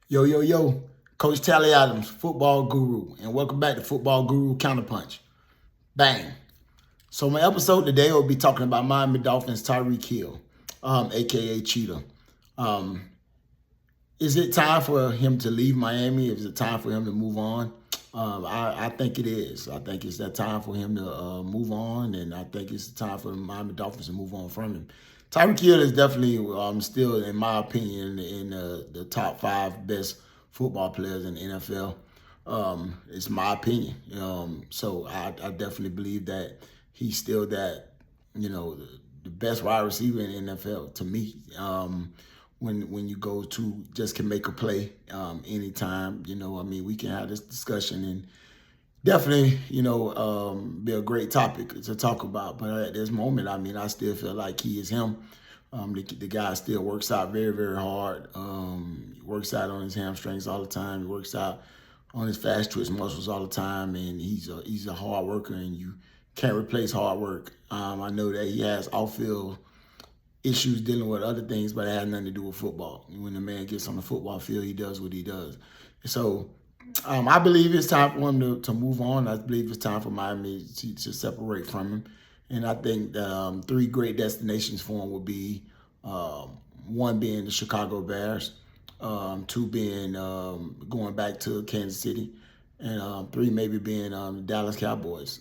Yo, yo, yo, Coach Tally Adams, football guru, and welcome back to Football Guru Counterpunch. Bang. So my episode today will be talking about Miami Dolphins Tyreek Hill, aka Cheetah. Um, is it time for him to leave Miami? Is it time for him to move on? I think it is. I think it's that time for him to move on, and I think it's the time for the Miami Dolphins to move on from him. Tyreek Hill is definitely still, in my opinion, in the top five best football players in the NFL. It's my opinion. So I definitely believe that he's still that, the best wide receiver in the NFL to me. When you go to just can make a play anytime. We can have this discussion and definitely, be a great topic to talk about. But at this moment, I still feel like he is him. The guy still works out very, very hard. He works out on his hamstrings all the time. He works out on his fast twitch muscles all the time, and he's a hard worker, and you can't replace hard work. I know that he has off-field issues dealing with other things, but it has nothing to do with football. When the man gets on the football field, he does what he does. So I believe it's time for him to move on. I believe it's time for Miami to separate from him. And I think three great destinations for him would be one being the Chicago Bears, two being going back to Kansas City, and three maybe being the Dallas Cowboys.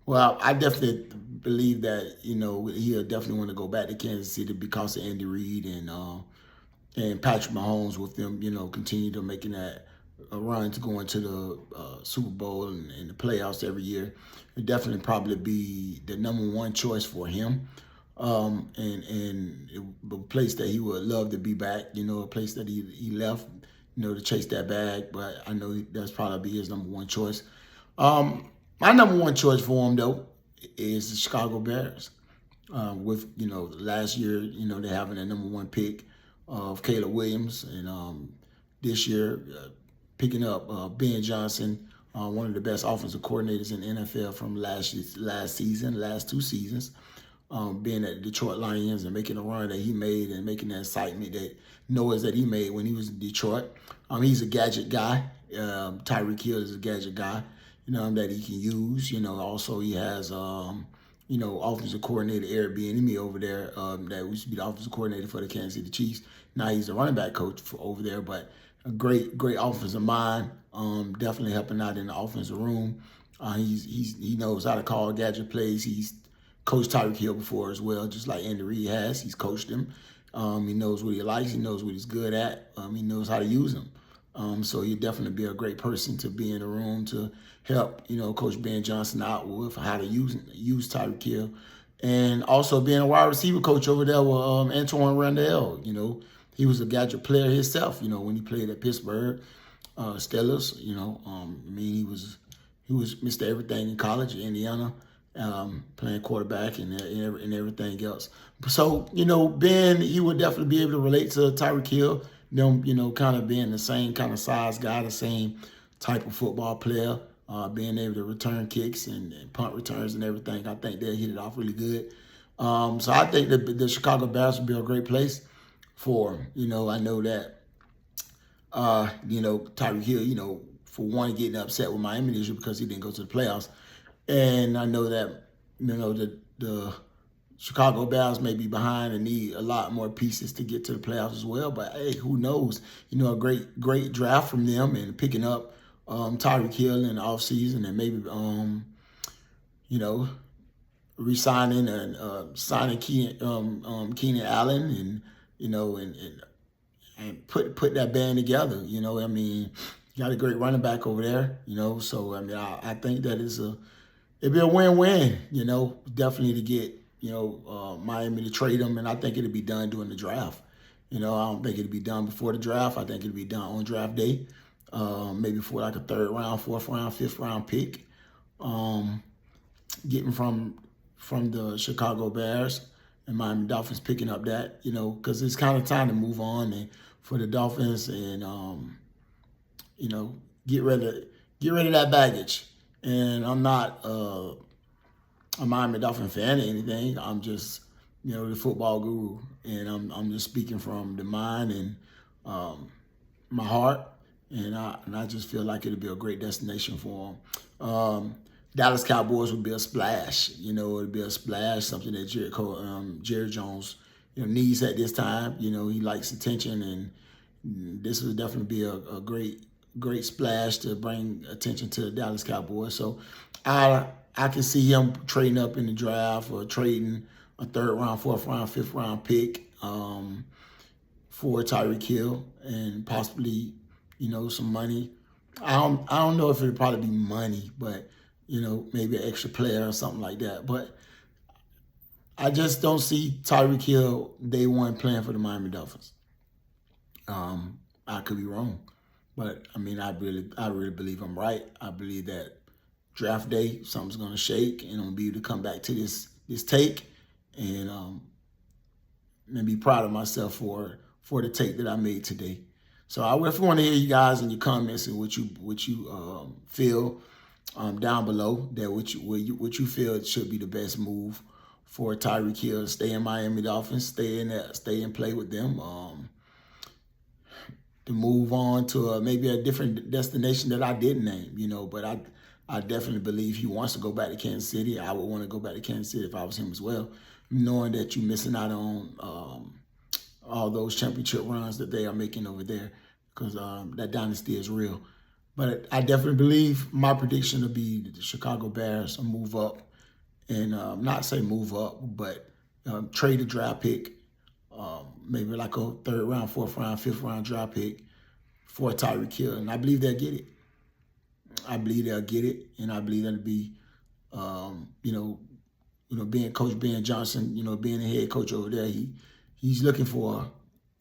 Well, I definitely believe that he'll definitely want to go back to Kansas City because of Andy Reid and Patrick Mahomes with them. Continue to making that a run to going to the Super Bowl and the playoffs every year. It definitely probably be the number one choice for him. And a place that he would love to be back. A place that he left. To chase that bag. But I know that's probably be his number one choice. My number one choice for him, though, is the Chicago Bears. With, last year, they having a number one pick of Caleb Williams. And this year, picking up Ben Johnson, one of the best offensive coordinators in the NFL from last season, last two seasons. Being at Detroit Lions and making a run that he made and making that excitement that noise that he made when he was in Detroit. He's a gadget guy. Tyreek Hill is a gadget guy, that he can use. Also he has, offensive coordinator Eric Bieniemy over there that used to be the offensive coordinator for the Kansas City Chiefs. Now he's the running back coach over there, but a great offensive mind. Definitely helping out in the offensive room. He knows how to call gadget plays. He's coached Tyreek Hill before as well, just like Andy Reid has. He's coached him. He knows what he likes. He knows what he's good at. He knows how to use him. So he'd definitely be a great person to be in the room to help, Coach Ben Johnson out with how to use Tyreek Hill. And also being a wide receiver coach over there with Antoine Randall. He was a gadget player himself, when he played at Pittsburgh Steelers. He was Mr. Everything in college at Indiana. Playing quarterback and everything else. So, Ben, he would definitely be able to relate to Tyreek Hill, them, kind of being the same kind of size guy, the same type of football player, being able to return kicks and punt returns and everything. I think they'll hit it off really good. So I think the Chicago Bears would be a great place for him. I know that, Tyreek Hill, for one, getting upset with Miami this year because he didn't go to the playoffs. And I know that, the Chicago Bears may be behind and need a lot more pieces to get to the playoffs as well. But, hey, who knows? A great draft from them and picking up Tyreek Hill in the offseason and maybe, re-signing and signing Keenan Allen and, and put that band together. Got a great running back over there, So, I think that it'd be a win-win, definitely to get, Miami to trade him, and I think it'll be done during the draft. I don't think it'll be done before the draft. I think it'll be done on draft day, maybe for like a third round, fourth round, fifth round pick. Getting from the Chicago Bears and Miami Dolphins picking up that, because it's kind of time to move on and for the Dolphins and, get rid of that baggage. And I'm not a Miami Dolphin fan or anything. I'm just, the football guru, and I'm just speaking from the mind and my heart, and I just feel like it'll be a great destination for him. Dallas Cowboys would be a splash. It'd be a splash, something that Jerry Jones, needs at this time. He likes attention, and this would definitely be a great splash to bring attention to the Dallas Cowboys. So I can see him trading up in the draft or trading a third round, fourth round, fifth round pick for Tyreek Hill and possibly, some money. I don't know if it'd probably be money, but maybe an extra player or something like that. But I just don't see Tyreek Hill day one playing for the Miami Dolphins. I could be wrong, but I mean, I really believe I'm right. I believe that draft day something's gonna shake, and I'm gonna be able to come back to this take and be proud of myself for the take that I made today. So I definitely want to hear you guys in your comments and what you feel down below, that what you feel should be the best move for Tyreek Hill. Stay in Miami Dolphins, stay and play with them. To move on to maybe a different destination that I didn't name, but I definitely believe he wants to go back to Kansas City. I would want to go back to Kansas City if I was him as well, knowing that you're missing out on all those championship runs that they are making over there, because that dynasty is real. But I definitely believe my prediction will be that the Chicago Bears will move up, and not say move up, but trade a draft pick, maybe like a third round, fourth round, fifth round draft pick for Tyreek Hill, and I believe they'll get it. I believe they'll get it, and I believe that'll be, being Coach Ben Johnson, being the head coach over there, he's looking for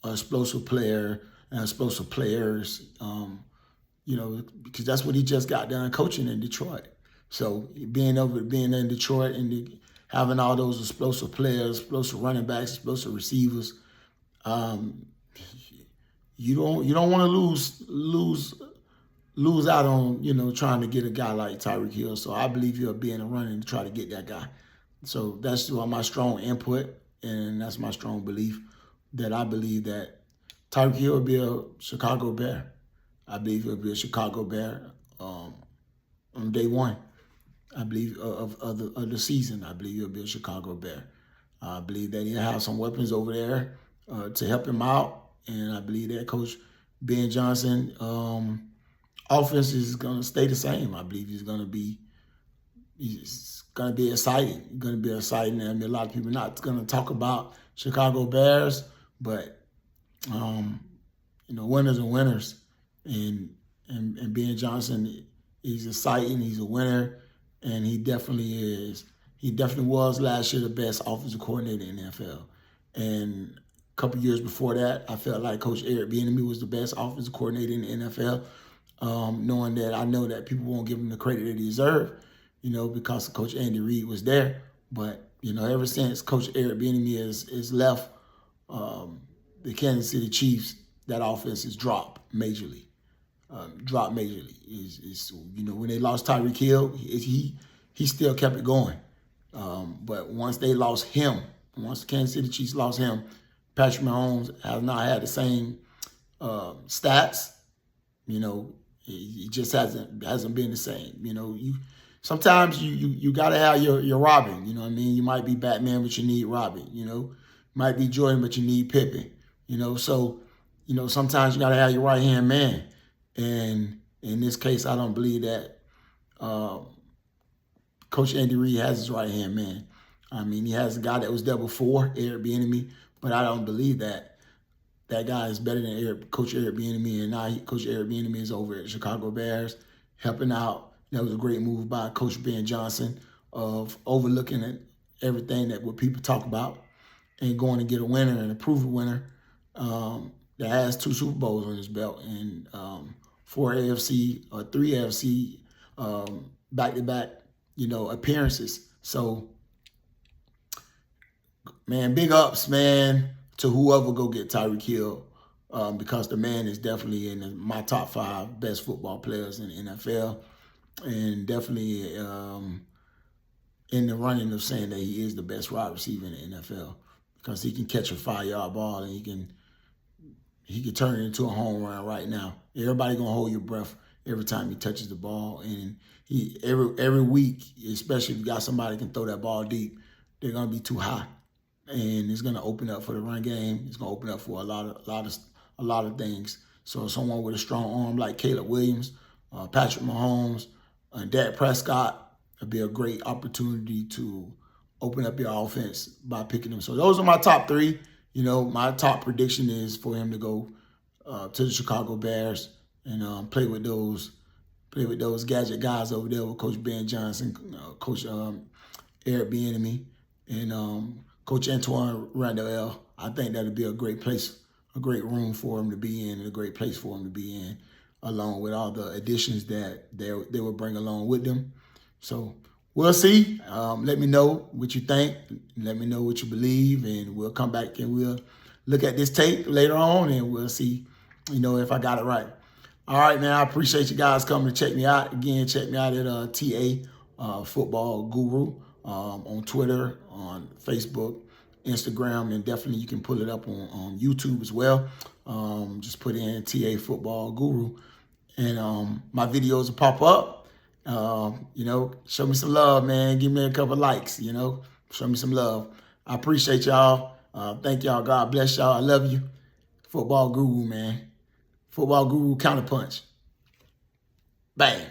an explosive player and explosive players, because that's what he just got done coaching in Detroit. So being in Detroit and having all those explosive players, explosive running backs, explosive receivers, you don't want to lose out on, trying to get a guy like Tyreek Hill. So I believe he'll be in the running to try to get that guy. So that's my strong input, and that's my strong belief, that I believe that Tyreek Hill will be a Chicago Bear. I believe he'll be a Chicago Bear on day one. I believe of the season. I believe he'll be a Chicago Bear. I believe that he'll have some weapons over there to help him out, and I believe that Coach Ben Johnson offense is going to stay the same. I believe he's going to be exciting. It's going to be exciting. I mean, a lot of people not going to talk about Chicago Bears, but winners are winners, and Ben Johnson, he's exciting. He's a winner, and he definitely is. He definitely was last year the best offensive coordinator in the NFL, and a couple years before that, I felt like Coach Eric Bieniemy was the best offensive coordinator in the NFL. Knowing that I know that people won't give him the credit they deserve, because Coach Andy Reid was there. But, ever since Coach Eric Bieniemy is left the Kansas City Chiefs, that offense has dropped majorly. When they lost Tyreek Hill, he still kept it going. But once they lost him, once the Kansas City Chiefs lost him, Patrick Mahomes has not had the same stats. It just hasn't been the same. Sometimes you gotta have your Robin. You might be Batman, but you need Robin. Might be Jordan, but you need Pippen. So sometimes you gotta have your right hand man. And in this case, I don't believe that Coach Andy Reid has his right hand man. I mean, he has a guy that was there before, Eric Bieniemy, but I don't believe that guy is better than Coach Eric Bieniemy, and now Coach Eric Bieniemy is over at Chicago Bears, helping out. That was a great move by Coach Ben Johnson of overlooking everything that what people talk about and going to get a winner and a proven winner that has 2 Super Bowls on his belt and 3 AFC back-to-back, appearances. So, man, big ups, man, to whoever go get Tyreek Hill, because the man is definitely in my top 5 best football players in the NFL, and definitely in the running of saying that he is the best wide receiver in the NFL, because he can catch a 5-yard ball and he can he could turn it into a home run right now. Everybody gonna hold your breath every time he touches the ball, and he every week, especially if you got somebody that can throw that ball deep, they're gonna be too high, and it's gonna open up for the run game. It's gonna open up for a lot of things. So someone with a strong arm like Caleb Williams, Patrick Mahomes, and Dak Prescott would be a great opportunity to open up your offense by picking them. So those are my top three. My top prediction is for him to go to the Chicago Bears and play with those gadget guys over there with Coach Ben Johnson, Coach Eric Bieniemy, and Coach Antoine Randall. I think that'd be a great place, a great room for him to be in, and a great place for him to be in, along with all the additions that they will bring along with them. So we'll see. Let me know what you think. Let me know what you believe, and we'll come back and we'll look at this tape later on, and we'll see, if I got it right. All right, man. I appreciate you guys coming to check me out. Again, check me out at TA Football Guru on Twitter, on Facebook, Instagram, and definitely you can pull it up on YouTube as well. Just put in TA Football Guru, and my videos will pop up. Show me some love, man. Give me a couple likes, show me some love. I appreciate y'all. Thank y'all. God bless y'all. I love you. Football Guru, man. Football Guru Counterpunch. Bang.